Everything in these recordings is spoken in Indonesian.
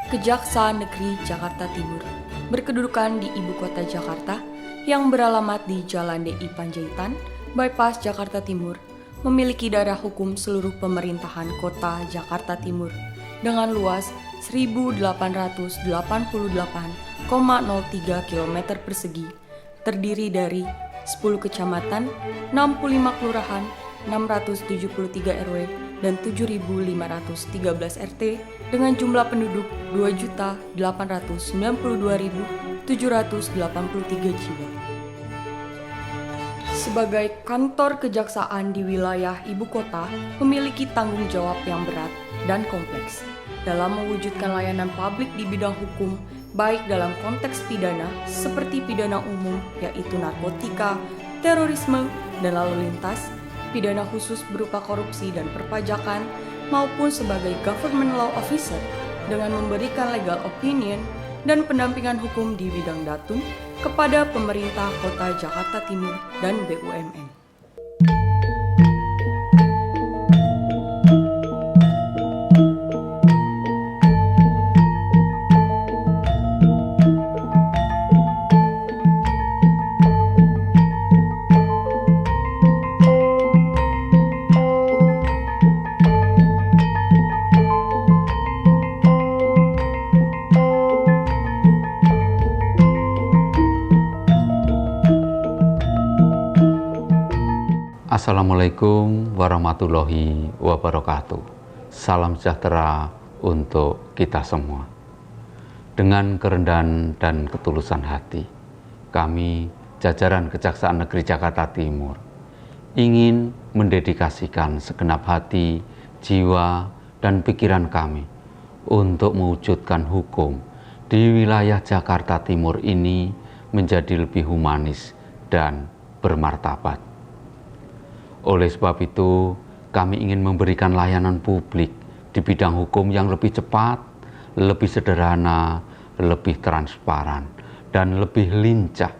Kejaksaan Negeri Jakarta Timur berkedudukan di Ibu Kota Jakarta yang beralamat di Jalan DI Panjaitan, Bypass Jakarta Timur, memiliki daerah hukum seluruh pemerintahan Kota Jakarta Timur dengan luas 1.888,03 km persegi, terdiri dari 10 kecamatan, 65 kelurahan, 673 RW, dan 7.513 RT dengan jumlah penduduk 2.892.783 jiwa. Sebagai kantor kejaksaan di wilayah ibu kota memiliki tanggung jawab yang berat dan kompleks dalam mewujudkan layanan publik di bidang hukum, baik dalam konteks pidana seperti pidana umum yaitu narkotika, terorisme, dan lalu lintas, pidana khusus berupa korupsi dan perpajakan, maupun sebagai government law officer dengan memberikan legal opinion dan pendampingan hukum di bidang datun kepada pemerintah Kota Jakarta Timur dan BUMN. Assalamualaikum warahmatullahi wabarakatuh. Salam sejahtera untuk kita semua. Dengan kerendahan dan ketulusan hati, kami, jajaran Kejaksaan Negeri Jakarta Timur, ingin mendedikasikan segenap hati, jiwa, dan pikiran kami untuk mewujudkan hukum di wilayah Jakarta Timur ini menjadi lebih humanis dan bermartabat. Oleh sebab itu, kami ingin memberikan layanan publik di bidang hukum yang lebih cepat, lebih sederhana, lebih transparan, dan lebih lincah,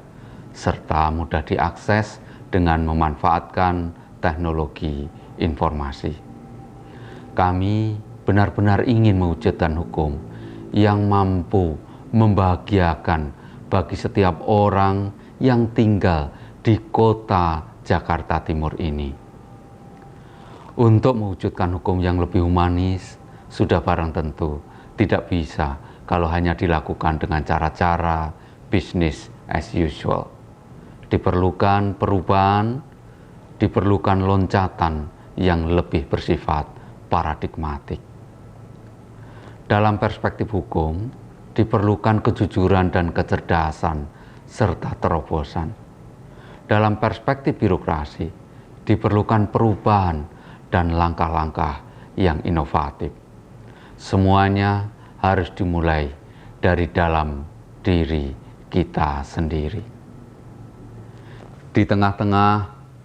serta mudah diakses dengan memanfaatkan teknologi informasi. Kami benar-benar ingin mewujudkan hukum yang mampu membahagiakan bagi setiap orang yang tinggal di kota Jakarta Timur ini. Untuk mewujudkan hukum yang lebih humanis, sudah barang tentu tidak bisa kalau hanya dilakukan dengan cara-cara business as usual. Diperlukan perubahan, diperlukan loncatan yang lebih bersifat paradigmatik. Dalam perspektif hukum, diperlukan kejujuran dan kecerdasan serta terobosan. Dalam perspektif birokrasi, diperlukan perubahan dan langkah-langkah yang inovatif. Semuanya harus dimulai dari dalam diri kita sendiri. Di tengah-tengah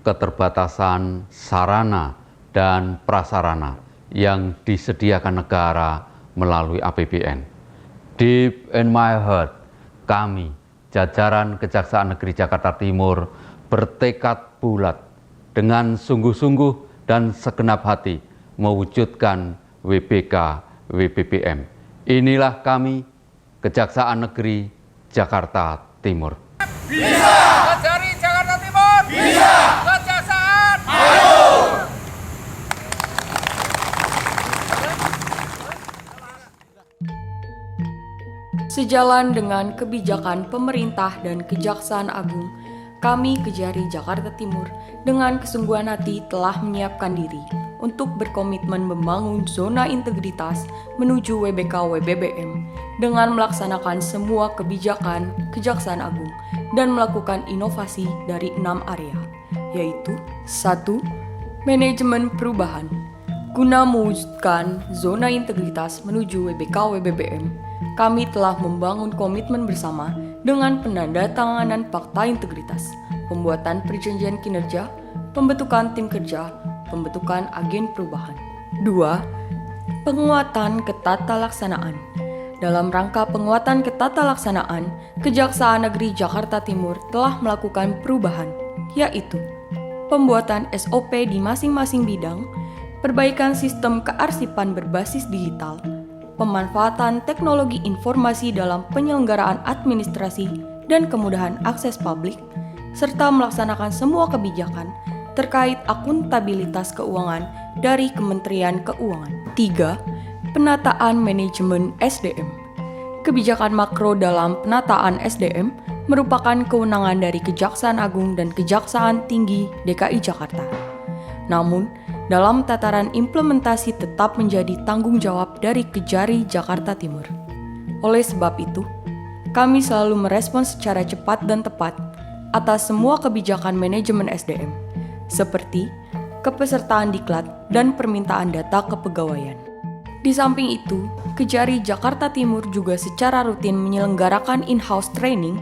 keterbatasan sarana dan prasarana yang disediakan negara melalui APBN, deep in my heart, kami, jajaran Kejaksaan Negeri Jakarta Timur, bertekad bulat dengan sungguh-sungguh dan segenap hati mewujudkan WBK WBBM. Inilah kami, Kejaksaan Negeri Jakarta Timur. Bisa! Kejari Jakarta Timur! Bisa! Kejaksaan! Ayo! Sejalan dengan kebijakan pemerintah dan Kejaksaan Agung, kami Kejari Jakarta Timur dengan kesungguhan hati telah menyiapkan diri untuk berkomitmen membangun zona integritas menuju WBK WBBM dengan melaksanakan semua kebijakan Kejaksaan Agung dan melakukan inovasi dari 6 area, yaitu 1. Manajemen perubahan. Guna mewujudkan zona integritas menuju WBK WBBM, kami telah membangun komitmen bersama dengan penandatanganan fakta integritas, pembuatan perjanjian kinerja, pembentukan tim kerja, pembentukan agen perubahan. 2. Penguatan ketatalaksanaan. Dalam rangka penguatan ketatalaksanaan, Kejaksaan Negeri Jakarta Timur telah melakukan perubahan, yaitu pembuatan SOP di masing-masing bidang, perbaikan sistem kearsipan berbasis digital, pemanfaatan teknologi informasi dalam penyelenggaraan administrasi dan kemudahan akses publik, serta melaksanakan semua kebijakan terkait akuntabilitas keuangan dari Kementerian Keuangan. 3. Penataan manajemen SDM. Kebijakan makro dalam penataan SDM merupakan kewenangan dari Kejaksaan Agung dan Kejaksaan Tinggi DKI Jakarta. Namun, dalam tataran implementasi tetap menjadi tanggung jawab dari Kejari Jakarta Timur. Oleh sebab itu, kami selalu merespons secara cepat dan tepat atas semua kebijakan manajemen SDM, seperti kepesertaan diklat dan permintaan data kepegawaian. Di samping itu, Kejari Jakarta Timur juga secara rutin menyelenggarakan in-house training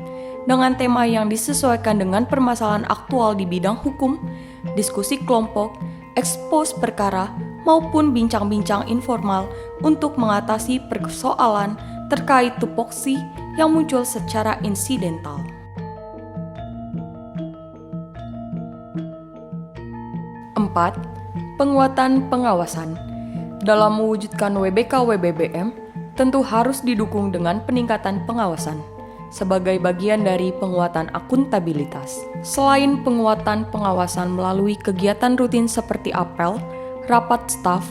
dengan tema yang disesuaikan dengan permasalahan aktual di bidang hukum, diskusi kelompok, ekspos perkara, maupun bincang-bincang informal untuk mengatasi persoalan terkait tupoksi yang muncul secara insidental. 4. Penguatan pengawasan. Dalam mewujudkan WBK-WBBM, tentu harus didukung dengan peningkatan pengawasan sebagai bagian dari penguatan akuntabilitas. Selain penguatan pengawasan melalui kegiatan rutin seperti apel, rapat staf,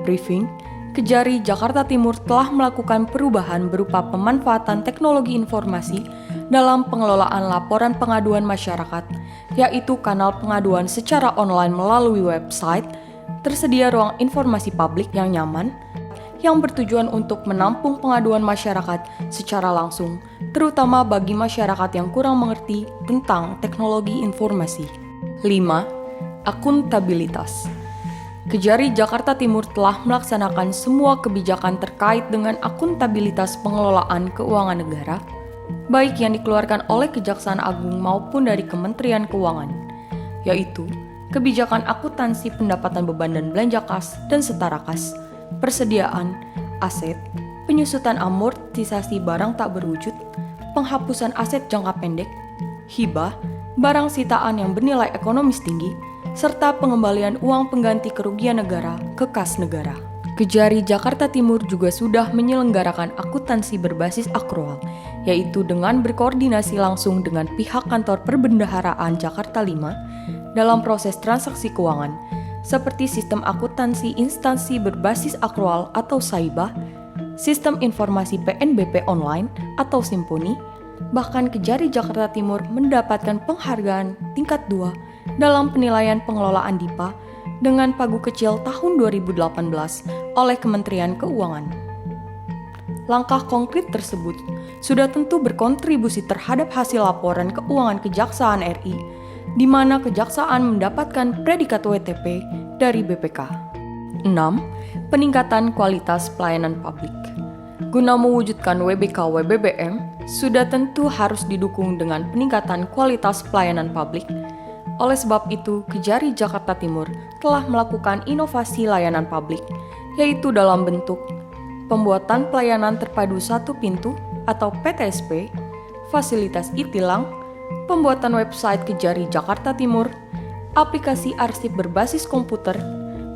briefing, Kejari Jakarta Timur telah melakukan perubahan berupa pemanfaatan teknologi informasi dalam pengelolaan laporan pengaduan masyarakat, yaitu kanal pengaduan secara online melalui website, tersedia ruang informasi publik yang nyaman, yang bertujuan untuk menampung pengaduan masyarakat secara langsung, terutama bagi masyarakat yang kurang mengerti tentang teknologi informasi. 5. Akuntabilitas. Kejari Jakarta Timur telah melaksanakan semua kebijakan terkait dengan akuntabilitas pengelolaan keuangan negara, baik yang dikeluarkan oleh Kejaksaan Agung maupun dari Kementerian Keuangan, yaitu kebijakan akuntansi pendapatan beban dan belanja kas dan setara kas, persediaan, aset, penyusutan amortisasi barang tak berwujud, penghapusan aset jangka pendek, hibah, barang sitaan yang bernilai ekonomis tinggi, serta pengembalian uang pengganti kerugian negara ke kas negara. Kejari Jakarta Timur juga sudah menyelenggarakan akuntansi berbasis akrual, yaitu dengan berkoordinasi langsung dengan pihak kantor perbendaharaan Jakarta 5 dalam proses transaksi keuangan, seperti sistem akuntansi instansi berbasis akrual atau SAIBA, sistem informasi PNBP online atau Simponi, bahkan Kejari Jakarta Timur mendapatkan penghargaan tingkat 2 dalam penilaian pengelolaan DIPA dengan pagu kecil tahun 2018 oleh Kementerian Keuangan. Langkah konkret tersebut sudah tentu berkontribusi terhadap hasil laporan keuangan Kejaksaan RI, di mana Kejaksaan mendapatkan predikat WTP dari BPK. 6. Peningkatan kualitas pelayanan publik. Guna mewujudkan WBK-WBBM, sudah tentu harus didukung dengan peningkatan kualitas pelayanan publik. Oleh sebab itu, Kejari Jakarta Timur telah melakukan inovasi layanan publik, yaitu dalam bentuk pembuatan pelayanan terpadu satu pintu atau PTSP, fasilitas e-tilang, pembuatan website Kejari Jakarta Timur, aplikasi arsip berbasis komputer,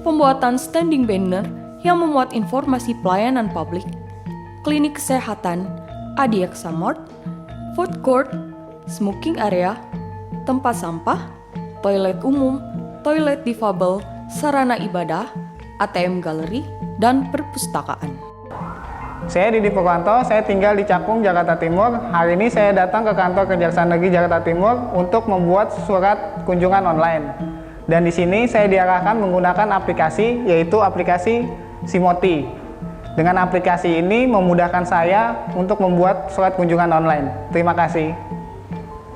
pembuatan standing banner yang memuat informasi pelayanan publik, klinik kesehatan, Adiaksa-Mart, food court, smoking area, tempat sampah, toilet umum, toilet difabel, sarana ibadah, ATM galeri, dan perpustakaan. Saya Didi Purwanto, saya tinggal di Cakung, Jakarta Timur. Hari ini saya datang ke kantor Kejaksaan Negeri Jakarta Timur untuk membuat surat kunjungan online. Dan di sini saya diarahkan menggunakan aplikasi, yaitu aplikasi Simoti. Dengan aplikasi ini memudahkan saya untuk membuat surat kunjungan online. Terima kasih.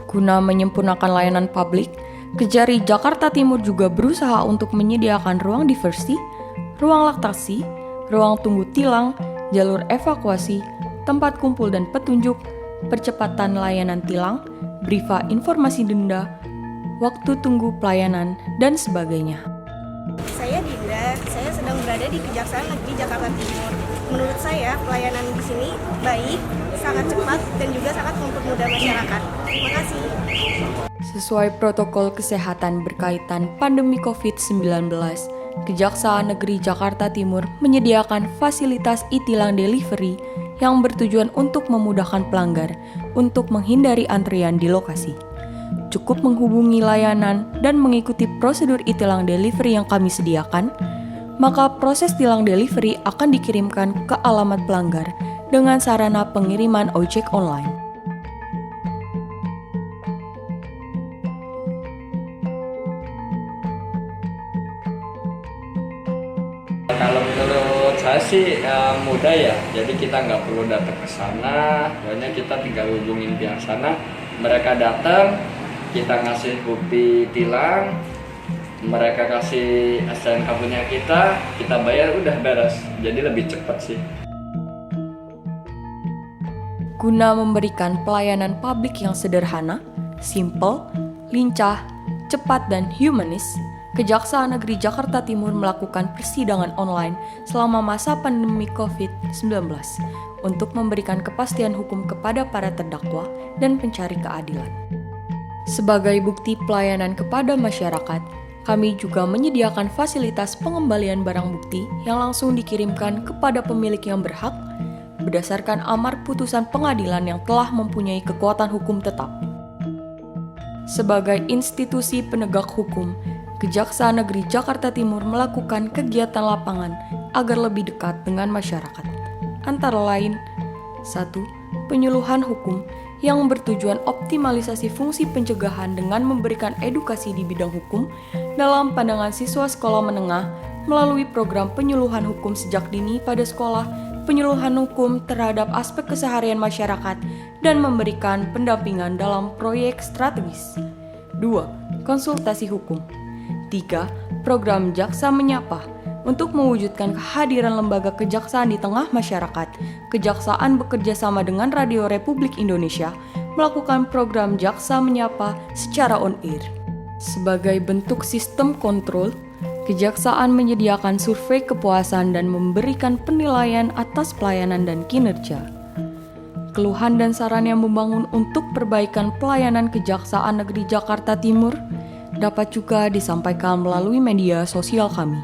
Guna menyempurnakan layanan publik, Kejari Jakarta Timur juga berusaha untuk menyediakan ruang diversi, ruang laktasi, ruang tunggu tilang, jalur evakuasi, tempat kumpul dan petunjuk, percepatan layanan tilang, brifa informasi denda, waktu tunggu pelayanan, dan sebagainya. Saya Dinda, saya sedang berada di Kejaksaan Negeri Jakarta Timur. Menurut saya, pelayanan di sini baik, sangat cepat, dan juga sangat mempermudah masyarakat. Terima kasih. Sesuai protokol kesehatan berkaitan pandemi COVID-19 Kejaksaan Negeri Jakarta Timur menyediakan fasilitas e-tilang delivery yang bertujuan untuk memudahkan pelanggar untuk menghindari antrian di lokasi. Cukup menghubungi layanan dan mengikuti prosedur e-tilang delivery yang kami sediakan, maka proses tilang delivery akan dikirimkan ke alamat pelanggar dengan sarana pengiriman ojek online. Kalau menurut saya sih mudah ya, jadi kita nggak perlu datang ke sana, pokoknya kita tinggal hubungin pihak sana, mereka datang, kita ngasih bukti tilang, mereka kasih STNK punya kita bayar udah beres, jadi lebih cepat sih. Guna memberikan pelayanan publik yang sederhana, simple, lincah, cepat, dan humanis, Kejaksaan Negeri Jakarta Timur melakukan persidangan online selama masa pandemi COVID-19 untuk memberikan kepastian hukum kepada para terdakwa dan pencari keadilan. Sebagai bukti pelayanan kepada masyarakat, kami juga menyediakan fasilitas pengembalian barang bukti yang langsung dikirimkan kepada pemilik yang berhak berdasarkan amar putusan pengadilan yang telah mempunyai kekuatan hukum tetap. Sebagai institusi penegak hukum, Kejaksaan Negeri Jakarta Timur melakukan kegiatan lapangan agar lebih dekat dengan masyarakat. Antara lain, 1. Penyuluhan hukum yang bertujuan optimalisasi fungsi pencegahan dengan memberikan edukasi di bidang hukum dalam pandangan siswa sekolah menengah melalui program penyuluhan hukum sejak dini pada sekolah, penyuluhan hukum terhadap aspek keseharian masyarakat, dan memberikan pendampingan dalam proyek strategis. 2. Konsultasi hukum. 3. Program Jaksa Menyapa. Untuk mewujudkan kehadiran lembaga kejaksaan di tengah masyarakat, Kejaksaan bekerja sama dengan Radio Republik Indonesia melakukan program Jaksa Menyapa secara on-air. Sebagai bentuk sistem kontrol, Kejaksaan menyediakan survei kepuasan dan memberikan penilaian atas pelayanan dan kinerja. Keluhan dan saran yang membangun untuk perbaikan pelayanan Kejaksaan Negeri Jakarta Timur dapat juga disampaikan melalui media sosial kami.